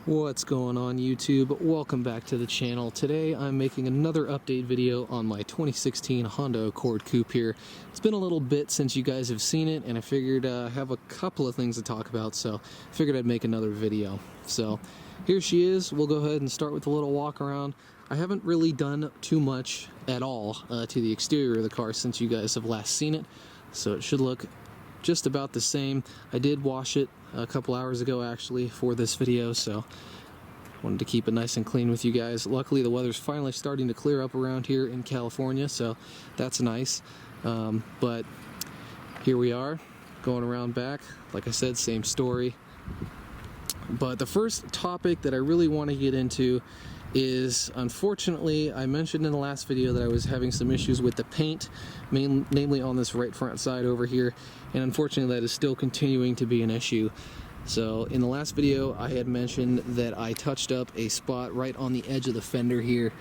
What's going on YouTube? Welcome back to the channel. Today I'm making another update video on my 2016 Honda Accord Coupe here. It's been a little bit since you guys have seen it, and I figured I have a couple of things to talk about, so I figured I'd make another video. So here she is. We'll go ahead and start with a little walk around. I haven't really done too much at all to the exterior of the car since you guys have last seen it, so it should look just about the same. I did wash it a couple hours ago actually for this video, so wanted to keep it nice and clean with you guys. Luckily the weather's finally starting to clear up around here in California, so that's nice. But here we are going around back. Like I said, same story. But the first topic that I really want to get into is, unfortunately, I mentioned in the last video that I was having some issues with the paint, namely on this right front side over here, and unfortunately that is still continuing to be an issue. So in the last video I had mentioned that I touched up a spot right on the edge of the fender here,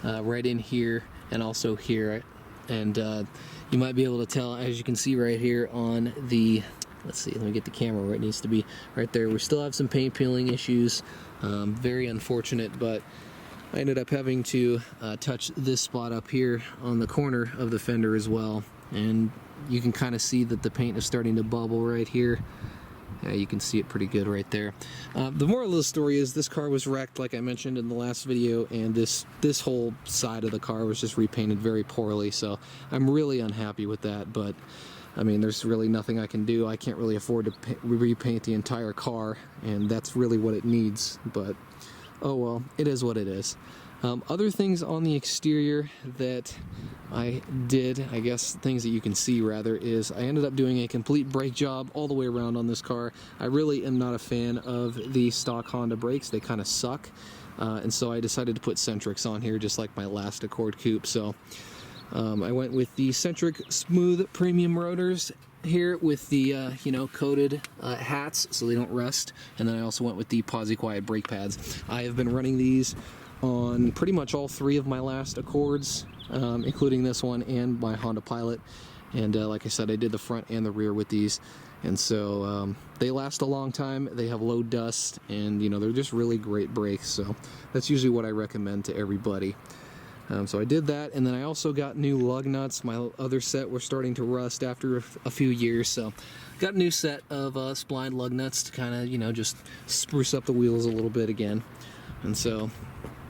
right in here and also here, and you might be able to tell, as you can see right here on the, let's see, let me get the camera where it needs to be, right there. We still have some paint peeling issues, very unfortunate, but I ended up having to touch this spot up here on the corner of the fender as well, and you can kind of see that the paint is starting to bubble right here. Yeah, you can see it pretty good right there. The moral of the story is this car was wrecked, like I mentioned in the last video, and this whole side of the car was just repainted very poorly, so I'm really unhappy with that. But I mean, there's really nothing I can do. I can't really afford to repaint the entire car, and that's really what it needs. But oh well, it is what it is. Other things on the exterior that I did, I guess things that you can see rather, is I ended up doing a complete brake job all the way around on this car. I really am not a fan of the stock Honda brakes. They kind of suck. And so I decided to put Centrics on here, just like my last Accord Coupe. So I went with the Centric Smooth Premium rotors here with the coated hats so they don't rust, and then I also went with the Posi Quiet brake pads. I have been running these on pretty much all three of my last Accords, including this one and my Honda Pilot, and like I said, I did the front and the rear with these, and so they last a long time. They have low dust, and they're just really great brakes, so that's usually what I recommend to everybody. So I did that, and then I also got new lug nuts. My other set were starting to rust after a few years, so got a new set of spline lug nuts to kind of, just spruce up the wheels a little bit again. And so,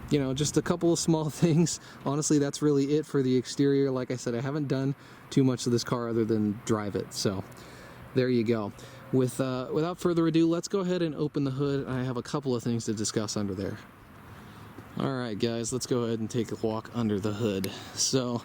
just a couple of small things. Honestly, that's really it for the exterior. Like I said, I haven't done too much of this car other than drive it, so there you go. Without further ado, let's go ahead and open the hood. I have a couple of things to discuss under there. Alright guys, let's go ahead and take a walk under the hood. So,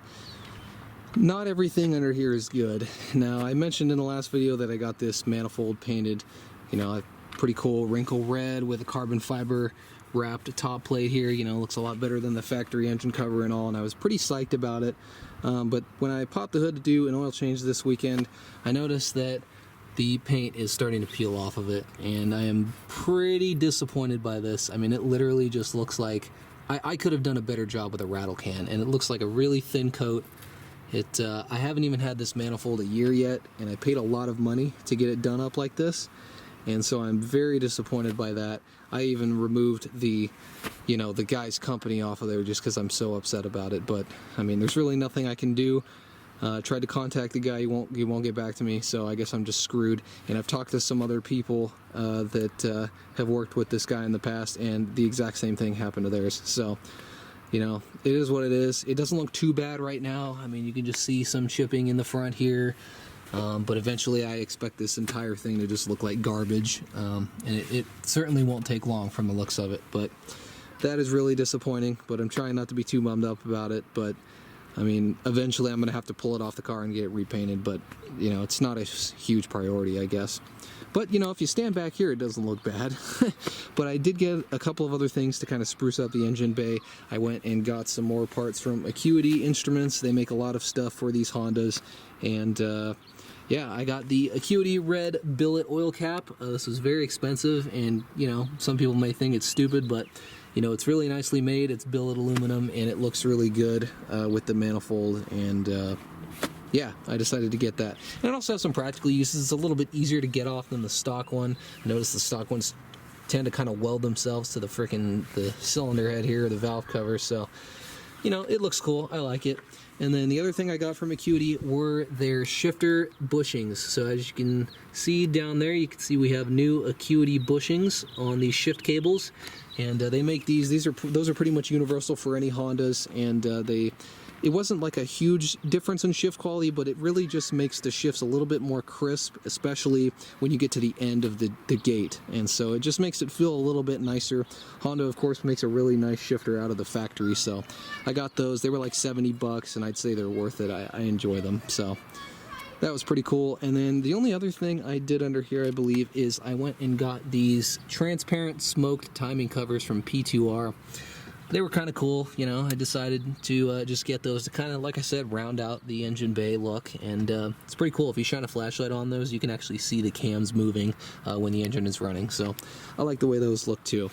not everything under here is good. Now, I mentioned in the last video that I got this manifold painted, a pretty cool wrinkle red with a carbon fiber wrapped top plate here. Looks a lot better than the factory engine cover and all, and I was pretty psyched about it. But when I popped the hood to do an oil change this weekend, I noticed that the paint is starting to peel off of it, and I am pretty disappointed by this. I mean, it literally just looks like I could have done a better job with a rattle can, and it looks like a really thin coat. I haven't even had this manifold a year yet, and I paid a lot of money to get it done up like this, and so I'm very disappointed by that. I even removed the guy's company off of there just because I'm so upset about it. But I mean, there's really nothing I can do. Tried to contact the guy, he won't get back to me, so I guess I'm just screwed. And I've talked to some other people that have worked with this guy in the past, and the exact same thing happened to theirs. So, it is what it is. It doesn't look too bad right now. I mean, you can just see some chipping in the front here, but eventually I expect this entire thing to just look like garbage, and it certainly won't take long from the looks of it. But that is really disappointing, but I'm trying not to be too bummed up about it. But I mean, eventually I'm going to have to pull it off the car and get it repainted, but, it's not a huge priority, I guess. But, if you stand back here, it doesn't look bad. But I did get a couple of other things to kind of spruce up the engine bay. I went and got some more parts from Acuity Instruments. They make a lot of stuff for these Hondas, and yeah, I got the Acuity red billet oil cap. This was very expensive, and, some people may think it's stupid, but it's really nicely made. It's billet aluminum, and it looks really good with the manifold, and yeah, I decided to get that. And it also has some practical uses. It's a little bit easier to get off than the stock one. I noticed the stock one's tend to kind of weld themselves to the cylinder head here, the valve cover. So, you know, it looks cool. I like it. And then the other thing I got from Acuity were their shifter bushings. So as you can see down there, you can see we have new Acuity bushings on these shift cables, and they make these. Those are pretty much universal for any Hondas, and it wasn't like a huge difference in shift quality, but it really just makes the shifts a little bit more crisp, especially when you get to the end of the gate. And so it just makes it feel a little bit nicer. Honda, of course, makes a really nice shifter out of the factory, so I got those. They were like $70, and I'd say they're worth it. I enjoy them, so that was pretty cool. And then the only other thing I did under here, I believe, is I went and got these transparent smoked timing covers from P2R. They were kind of cool, you know. I decided to just get those to kind of, like I said, round out the engine bay look, and it's pretty cool. If you shine a flashlight on those, you can actually see the cams moving when the engine is running, so I like the way those look too.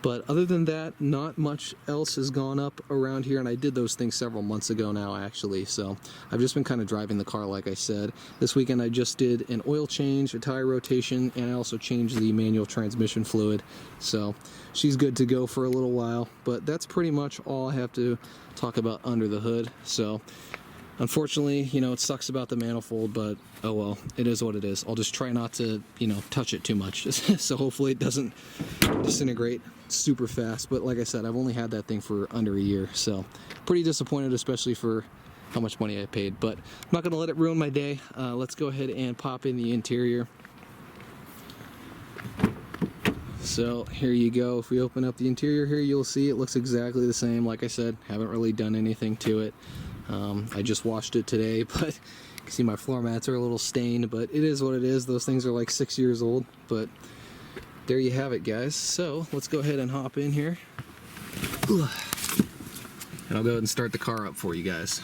But other than that, not much else has gone up around here, and I did those things several months ago now, actually, so I've just been kind of driving the car, like I said. This weekend I just did an oil change, a tire rotation, and I also changed the manual transmission fluid, so she's good to go for a little while. But that's pretty much all I have to talk about under the hood. So unfortunately, you know, it sucks about the manifold, but oh well, it is what it is. I'll just try not to, you know, touch it too much so hopefully it doesn't disintegrate super fast. But like I said, I've only had that thing for under a year, so pretty disappointed, especially for how much money I paid. But I'm not gonna let it ruin my day. Let's go ahead and pop in the interior. So here you go. If we open up the interior here, you'll see it looks exactly the same. Like I said, haven't really done anything to it. I just washed it today, but you can see my floor mats are a little stained, but it is what it is. Those things are like 6 years old, but there you have it, guys. So let's go ahead and hop in here. And I'll go ahead and start the car up for you guys.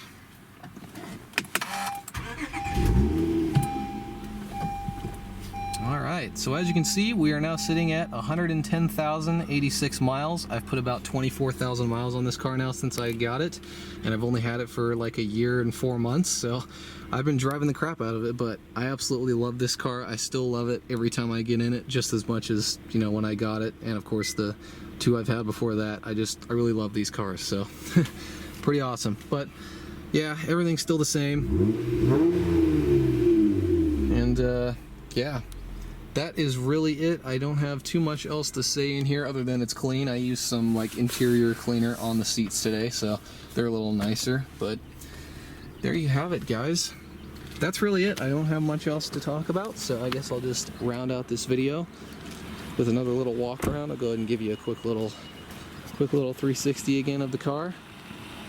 Alright, so as you can see, we are now sitting at 110,086 miles. I've put about 24,000 miles on this car now since I got it, and I've only had it for like a year and 4 months, so I've been driving the crap out of it, but I absolutely love this car. I still love it every time I get in it, just as much as, you know, when I got it, and of course the two I've had before that. I really love these cars, so pretty awesome. But yeah, everything's still the same, and yeah, that is really it. I don't have too much else to say in here other than it's clean. I used some like interior cleaner on the seats today, so they're a little nicer. But there you have it, guys. That's really it. I don't have much else to talk about, so I guess I'll just round out this video with another little walk around. I'll go ahead and give you a quick little 360 again of the car.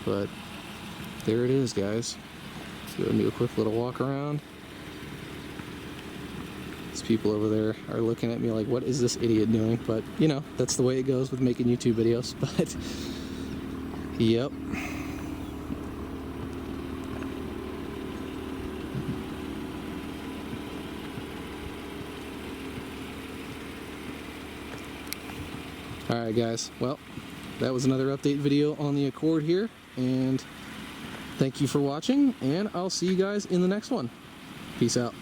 But there it is, guys. Let's go ahead and do a quick little walk around. These people over there are looking at me like, what is this idiot doing? But, you know, that's the way it goes with making YouTube videos. But, yep. Alright guys, well, that was another update video on the Accord here, and thank you for watching, and I'll see you guys in the next one. Peace out.